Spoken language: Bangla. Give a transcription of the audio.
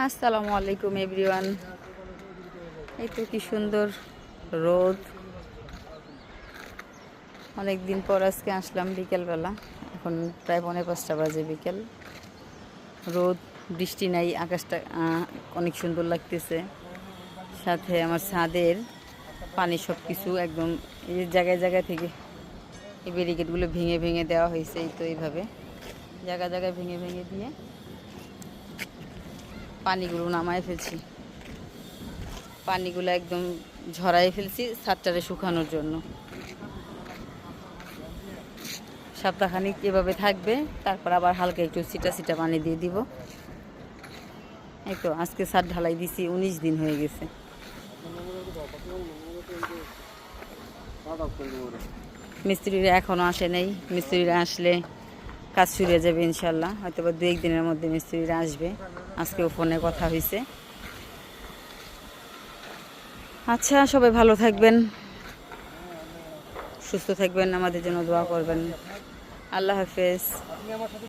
আসসালামু আলাইকুম এভরিওয়ান। এই তো কি সুন্দর রোদ, অনেক দিন পর আজকে আসলাম বিকেলবেলা। এখন প্রায় 4:45 বাজে বিকেল। রোদ, বৃষ্টি নাই, আকাশটা অনেক সুন্দর লাগতেছে। সাথে আমার ছাদের পানি সব কিছু একদম এই জায়গায় জায়গায় থেকে এই ব্যারিকেডগুলো ভেঙে ভেঙে দেওয়া হয়েছে। এই তো এইভাবে জায়গায় জায়গায় ভেঙে ভেঙে দিয়ে পানিগুলো নামায় ফেলছি। পানিগুলো একদম ঝরাই ফেলছি ছাদটারে শুকানোর জন্য। সপ্তাহখানিক এভাবে থাকবে, তারপর আবার হালকা একটু ছিটা ছিটা পানি দিয়ে দিব। এই তো আজকে ছাদ ঢালাই দিছি, 19 দিন হয়ে গেছে। মিস্ত্রিরা এখনও আসে নাই। মিস্ত্রিরা আসলে কাজ শুরু হয়ে যাবে ইনশাল্লাহ। হয়তো বা 2-1 দিনের মধ্যে মিস্ত্রিরা আসবে। আজকেও ফোনে কথা হয়েছে। আচ্ছা, সবাই ভালো থাকবেন, সুস্থ থাকবেন, আমাদের জন্য দোয়া করবেন। আল্লাহ হাফেজ।